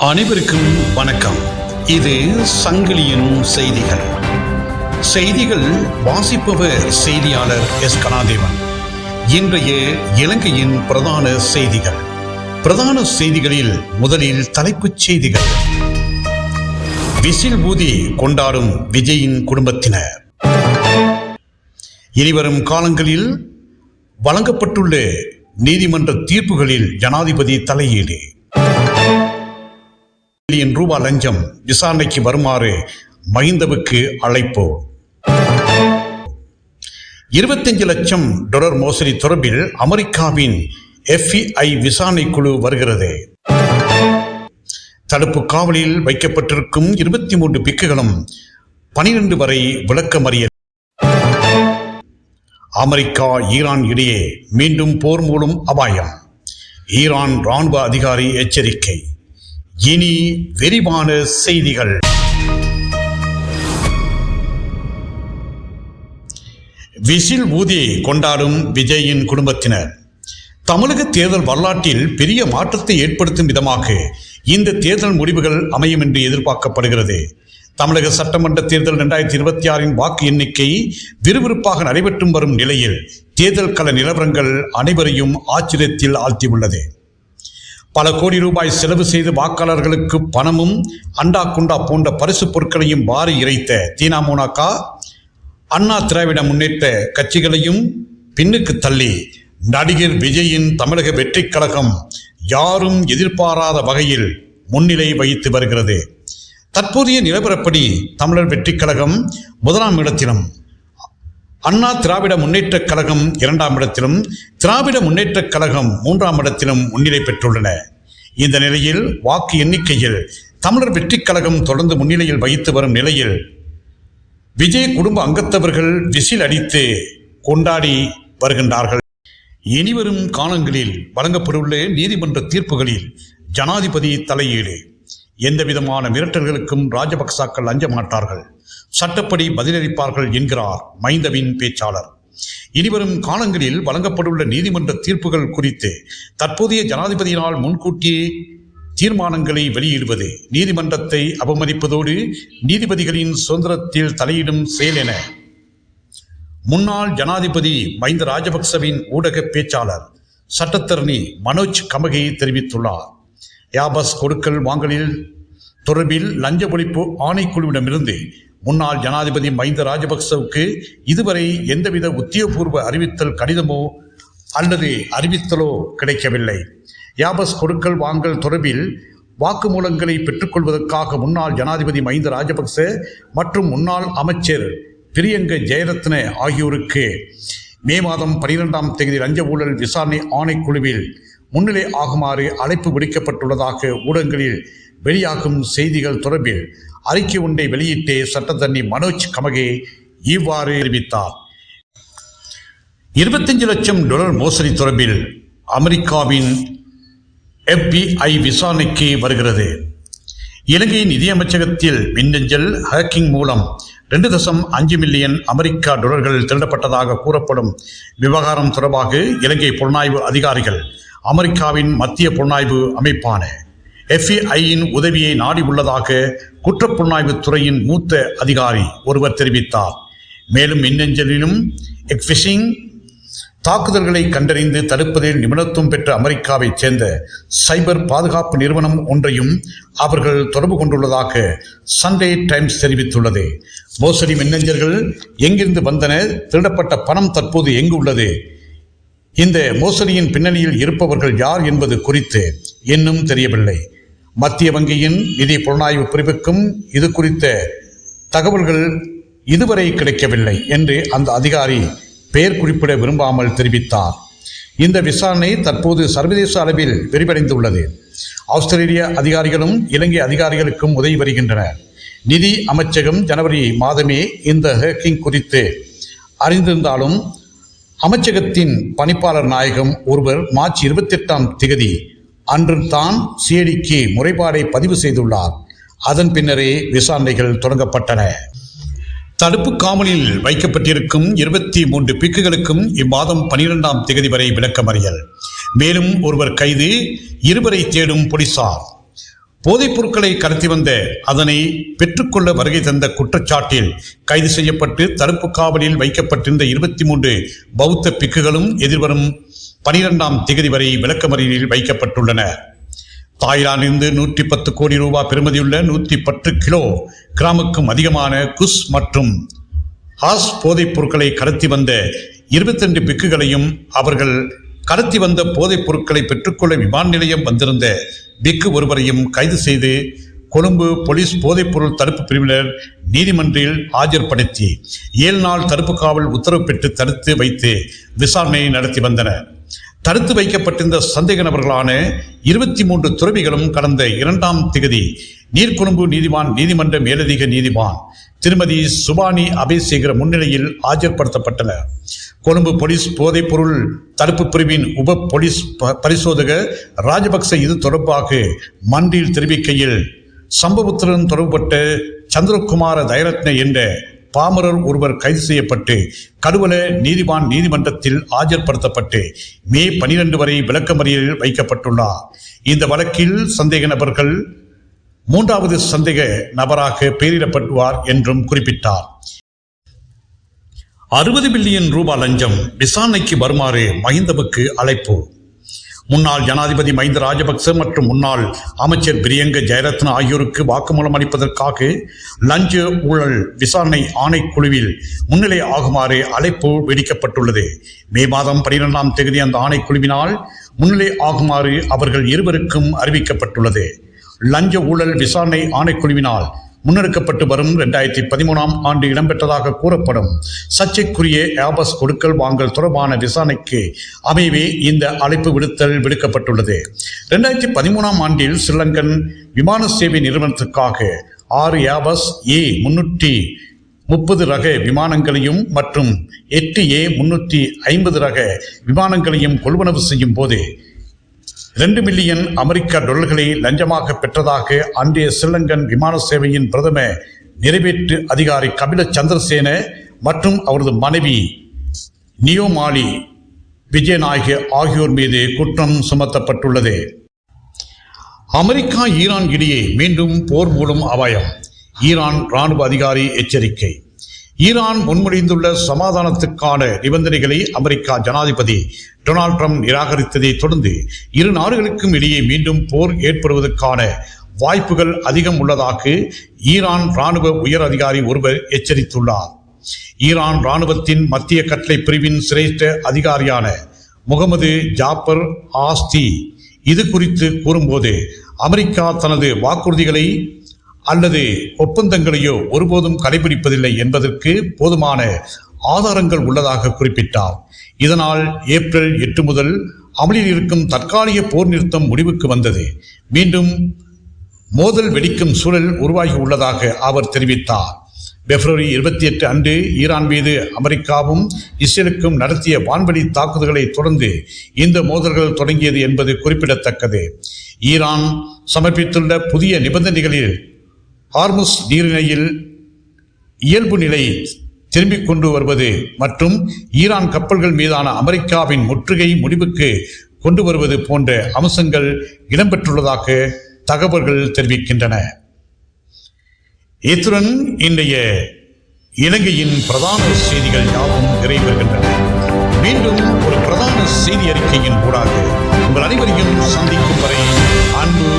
அனைவருக்கும் வணக்கம். இது சங்கிலியின் செய்திகள். செய்திகள் வாசிப்பவர் செய்தியாளர் எஸ். கலாதேவன். இன்றைய இலங்கையின் பிரதான செய்திகள். பிரதான செய்திகளில் முதலில் தலைப்புச் செய்திகள். விசில் ஊதி கொண்டாடும் விஜயின் குடும்பத்தினர். இனிவரும் காலங்களில் வழங்கப்பட்டுள்ள நீதிமன்ற தீர்ப்புகளில் ஜனாதிபதி தலையீடு. ரூபாய் லஞ்சம் விசாரணைக்கு வருமாறு மஹிந்தவுக்கு அழைப்பு. 25 லட்சம் டாலர் மோசடி தொடர்பில் அமெரிக்காவின் FBI விசாரணை குழு வருகிறது. தடுப்பு காவலில் வைக்கப்பட்டிருக்கும் 23 பிக்குகளும் 12 வரை விளக்கமறியல். அமெரிக்கா ஈரான் இடையே மீண்டும் போர் மூலம் அபாயம். ஈரான் ராணுவ அதிகாரி எச்சரிக்கை. இனி விரிவான செய்திகள். விசில் ஊதி கொண்டாடும் விஜயின் குடும்பத்தினர். தமிழக தேர்தல் வரலாற்றில் பெரிய மாற்றத்தை ஏற்படுத்தும் விதமாக இந்த தேர்தல் முடிவுகள் அமையும் என்று எதிர்பார்க்கப்படுகிறது. தமிழக சட்டமன்ற தேர்தல் 2026 வாக்கு எண்ணிக்கை விறுவிறுப்பாக நடைபெற்று வரும் நிலையில் தேர்தல் கள நிலவரங்கள் அனைவரையும் ஆச்சரியத்தில் ஆழ்த்தியுள்ளது. பல கோடி ரூபாய் செலவு செய்து வாக்காளர்களுக்கு பணமும் அண்டா குண்டா போன்ற பரிசு பொருட்களையும் வாரி இறைத்த திமுக, அண்ணா திராவிட முன்னேற்ற கட்சிகளையும் பின்னுக்கு தள்ளி நடிகர் விஜயின் தமிழக வெற்றிக் கழகம் யாரும் எதிர்பாராத வகையில் முன்னிலை வகித்து வருகிறது. தற்போதைய நிலவரப்படி தமிழர் வெற்றிக் கழகம் 1ஆம் இடத்திலும், அண்ணா திராவிட முன்னேற்ற கழகம் 2ஆம் இடத்திலும், திராவிட முன்னேற்ற கழகம் 3ஆம் இடத்திலும் முன்னிலை பெற்றுள்ளன. இந்த நிலையில் வாக்கு எண்ணிக்கையில் தமிழர் வெற்றிக் கழகம் தொடர்ந்து முன்னிலையில் வகித்து வரும் நிலையில் விஜய் குடும்ப அங்கத்தவர்கள் விசில் அடித்து கொண்டாடி வருகின்றார்கள். இனிவரும் காலங்களில் வழங்கப்பட்டுள்ள நீதிமன்ற தீர்ப்புகளில் ஜனாதிபதி தலையீடு. எந்தவிதமான மிரட்டல்களுக்கும் ராஜபக்சாக்கள் அஞ்ச மாட்டார்கள், சட்டப்படி பதிலளிப்பார்கள் என்கிறார் மஹிந்தவின் பேச்சாளர். இனிவரும் காலங்களில் வழங்கப்பட்டுள்ள நீதிமன்ற தீர்ப்புகள் குறித்து தற்போதைய ஜனாதிபதியினால் முன்கூட்டியே தீர்மானங்களை வெளியிடுவது நீதிமன்றத்தை அவமதிப்பதோடு நீதிபதிகளின் சுதந்திரத்தில் தலையிடும் செயல் என முன்னாள் ஜனாதிபதி மஹிந்த ராஜபக்சவின் ஊடக பேச்சாளர் சட்டத்தரணி மனோஜ் கமகே தெரிவித்துள்ளார். யாபஸ் கொடுக்கல் வாங்கலில் தொடர்பில் லஞ்ச ஒழிப்பு ஆணைக்குழுவிடமிருந்து முன்னாள் ஜனாதிபதி மஹிந்த ராஜபக்சவுக்கு இதுவரை எந்தவித உத்தியோகபூர்வ அறிவித்தல் கடிதமோ அல்லது அறிவித்தலோ கிடைக்கவில்லை. யாபஸ் கொடுக்கல் வாங்கல் தொடர்பில் வாக்குமூலங்களை பெற்றுக்கொள்வதற்காக முன்னாள் ஜனாதிபதி மஹிந்த ராஜபக்ச மற்றும் முன்னாள் அமைச்சர் பிரியங்க ஜெயரத்ன ஆகியோருக்கு மே மாதம் 12ஆம் தேதி லஞ்ச ஊழல் விசாரணை ஆணைக்குழுவில் முன்னிலை ஆகுமாறு அழைப்பு விடுக்கப்பட்டுள்ளதாக ஊடகங்களில் வெளியாகும் செய்திகள் தொடர்பில் அறிக்கை ஒன்றை வெளியிட்டே சட்டத்தரணி மனோஜ் கமகே இவ்வாறு தெரிவித்தார். 25 லட்சம் டாலர் மோசடி தொடர்பில் அமெரிக்காவின் FBI விசாரணைக்கு வருகிறது. இலங்கையின் நிதியமைச்சகத்தில் மின்னஞ்சல் ஹேக்கிங் மூலம் 2.5 மில்லியன் அமெரிக்கா டாலர்கள் திருடப்பட்டதாக கூறப்படும் விவகாரம் தொடர்பாக இலங்கை புலனாய்வு அதிகாரிகள் அமெரிக்காவின் மத்திய புலனாய்வு அமைப்பான FBI-யின் உதவியை நாடி உள்ளதாக குற்றப்புலனாய்வு துறையின் மூத்த அதிகாரி ஒருவர் தெரிவித்தார். மேலும் மின்னஞ்சலிலும் ஃபிஷிங் தாக்குதல்களை கண்டறிந்து தடுப்பதில் நிபுணத்துவம் பெற்ற அமெரிக்காவைச் சேர்ந்த சைபர் பாதுகாப்பு நிறுவனம் ஒன்றையும் அவர்கள் தொடர்பு கொண்டுள்ளதாக சண்டே டைம்ஸ் தெரிவித்துள்ளது. மோசடி மின்னஞ்சல்கள் எங்கிருந்து வந்தன, திருடப்பட்ட பணம் தற்போது எங்கு உள்ளது, இந்த மோசடியின் பின்னணியில் இருப்பவர்கள் யார் என்பது குறித்து இன்னும் தெரியவில்லை. மத்திய வங்கியின் நிதி புலனாய்வு பிரிவுக்கும் இது குறித்த தகவல்கள் இதுவரை கிடைக்கவில்லை என்று அந்த அதிகாரி பெயர் குறிப்பிட விரும்பாமல் தெரிவித்தார். இந்த விசாரணை தற்போது சர்வதேச அளவில் விரிவடைந்துள்ளது. ஆஸ்திரேலிய அதிகாரிகளும் இலங்கை அதிகாரிகளுக்கும் உதவி வருகின்றனர். நிதி அமைச்சகம் ஜனவரி மாதமே இந்த ஹேக்கிங் குறித்து அறிந்திருந்தாலும் அமைச்சகத்தின் பணிப்பாளர் நாயகம் ஒருவர் மார்ச் 28ஆம் தேதி அன்று தான் சிஐடிக்கு முறைப்பாடை பதிவு செய்துள்ளார். அதன் பின்னரே விசாரணைகள் தொடங்கப்பட்டன. தடுப்பு காவலில் வைக்கப்பட்டிருக்கும் 23 பிக்குகளுக்கும் இம்மாதம் 12ஆம் தேதி வரை விளக்கமறியல். மேலும் ஒருவர் கைது, 2 தேடும் போலீசார். போதைப் பொருட்களை கடத்தி வந்த அதனை பெற்றுக்கொள்ள வருகை தந்த குற்றச்சாட்டில் கைது செய்யப்பட்டு தடுப்பு காவலில் வைக்கப்பட்டிருந்த 23 பௌத்த பிக்குகளும் எதிர்வரும் 12ஆம் தேதி வரை விளக்கமறியலில் வைக்கப்பட்டுள்ளனர். தாய்லாந்திலிருந்து 110 கோடி ரூபாய் பெறுமதியுள்ள 110 கிலோ கிராமுக்கும் அதிகமான குஸ் மற்றும் ஹாஸ் போதைப் பொருட்களை கடத்தி வந்த 22 பிக்குகளையும் அவர்கள் கடத்தி வந்த போதைப் பொருட்களை பெற்றுக்கொள்ள விமான நிலையம் வந்திருந்த பிக்கு ஒருவரையும் கைது செய்து கொழும்பு போலீஸ் போதைப்பொருள் தடுப்பு பிரிவினர் நீதிமன்றில் ஆஜர்படுத்தி 7 நாள் தடுப்பு காவல் உத்தரவு பெற்று தடுத்து வைத்து விசாரணை நடத்தி வந்தனர். தடுத்து வைக்கப்பட்டிருந்த சந்தேக நபர்களான 23 துறவிகளும் கடந்த 2ஆம் தேதி நீர்கொழும்பு நீதிமன்ற மேலதிக நீதிவான் திருமதி சுபானி அபேசேகர முன்னிலையில் ஆஜர்படுத்தப்பட்டனர். கொழும்பு போலீஸ் போதைப்பொருள் தடுப்பு பிரிவின் உப போலீஸ் பரிசோதகர் ராஜபக்ச இது தொடர்பாக மன்றில் தெரிவிக்கையில் சம்பவத்துடன் தொடர்புபட்ட சந்திரகுமார தயரத்ன என்ற பாமரர் ஒருவர் கைது செய்யப்பட்டு கடுவல நீதிமன்றத்தில் ஆஜர்படுத்தப்பட்டு மே 12 வரை விளக்கமறியலில் வைக்கப்பட்டுள்ளார். இந்த வழக்கில் சந்தேக நபர்கள் 3வது சந்தேக நபராக பெயரிடப்படுவார் என்றும் குறிப்பிட்டார். 60 பில்லியன் ரூபாய் லஞ்சம் விசாரணைக்கு வருமாறு மஹிந்தவுக்கு அழைப்பு. முன்னாள் ஜனாதிபதி மஹிந்த ராஜபக்ச மற்றும் முன்னாள் அமைச்சர் பிரியங்க ஜெயரத்ன ஆகியோருக்கு வாக்குமூலம் அளிப்பதற்காக லஞ்ச ஊழல் விசாரணை ஆணைக்குழுவில் முன்னிலை ஆகுமாறு அழைப்பு விடுக்கப்பட்டுள்ளது. மே மாதம் 12ஆம் தேதி அந்த ஆணைக்குழுவினால் முன்னிலை ஆகுமாறு அவர்கள் இருவருக்கும் அறிவிக்கப்பட்டுள்ளது. லஞ்ச ஊழல் விசாரணை ஆணைக்குழுவினால் முன்னெடுக்கப்பட்டு வரும் 2013ஆம் ஆண்டு இடம்பெற்றதாக கூறப்படும் சர்ச்சைக்குரிய ஏபஸ் கொடுக்கல் வாங்கல் தொடர்பான விசாரணைக்கு அமைவே இந்த அழைப்பு விடுக்கப்பட்டுள்ளது. 2013ஆம் ஆண்டில் ஸ்ரீலங்கன் விமான சேவை நிறுவனத்துக்காக 6 ஏபஸ் A330 ரக விமானங்களையும் மற்றும் 8 A350 ரக விமானங்களையும் கொள்வனவு செய்யும் போது 2 மில்லியன் அமெரிக்க டாலர்களை லஞ்சமாக பெற்றதாக அன்றைய ஸ்ரீலங்கன் விமான சேவையின் பிரதம நிறைவேற்று அதிகாரி கபில சந்திரசேன மற்றும் அவரது மனைவி நியோமாலி விஜயநாயக ஆகியோர் மீது குற்றம் சுமத்தப்பட்டுள்ளது. அமெரிக்கா ஈரான் இடையே மீண்டும் போர் மூலம் அபாயம். ஈரான் இராணுவ அதிகாரி எச்சரிக்கை. ஈரான் முன்மொழிந்துள்ள சமாதானத்துக்கான நிபந்தனைகளை அமெரிக்கா ஜனாதிபதி டொனால்ட் ட்ரம்ப் நிராகரித்ததை தொடர்ந்து இரு நாடுகளுக்கும் இடையே மீண்டும் போர் ஏற்படுவதற்கான வாய்ப்புகள் அதிகம் உள்ளதாக ஈரான் இராணுவ உயர் அதிகாரி ஒருவர் எச்சரித்துள்ளார். ஈரான் இராணுவத்தின் மத்திய கட்டளை பிரிவின் சிரேஷ்ட அதிகாரியான முகமது ஜாபர் ஆஸ்தி இது குறித்து கூறும்போது அமெரிக்கா தனது வாக்குறுதிகளை அல்லது ஒப்பந்தங்களையோ ஒருபோதும் கடைபிடிப்பதில்லை என்பதற்கு போதுமான ஆதாரங்கள் உள்ளதாக குறிப்பிட்டார். இதனால் ஏப்ரல் 8 முதல் அமலில் இருக்கும் தற்காலிக போர் நிறுத்தம் முடிவுக்கு வந்தது. மீண்டும் மோதல் வெடிக்கும் சூழல் உருவாகி உள்ளதாக அவர் தெரிவித்தார். பிப்ரவரி 28 அன்று ஈரான் மீது அமெரிக்காவும் இஸ்ரேலுக்கும் நடத்திய வான்வெளி தாக்குதல்களை தொடர்ந்து இந்த மோதல்கள் தொடங்கியது என்பது குறிப்பிடத்தக்கது. ஈரான் சமர்ப்பித்துள்ள புதிய நிபந்தனைகளில் ஹார்முஸ் நீரிணையில் இயல்பு நிலை திரும்பிக் கொண்டு வருவது மற்றும் ஈரான் கப்பல்கள் மீதான அமெரிக்காவின் முற்றுகை முடிவுக்கு கொண்டு வருவது போன்ற அம்சங்கள் இடம்பெற்றுள்ளதாக தகவல்கள் தெரிவிக்கின்றன. இத்துடன் இன்றைய இலங்கையின் பிரதான செய்திகள் யாவும் நிறைவேறுகின்றன. மீண்டும் ஒரு பிரதான செய்தி அறிக்கையின் ஊடாக உங்கள் அனைவரையும் சந்திக்கும் வரை அன்பு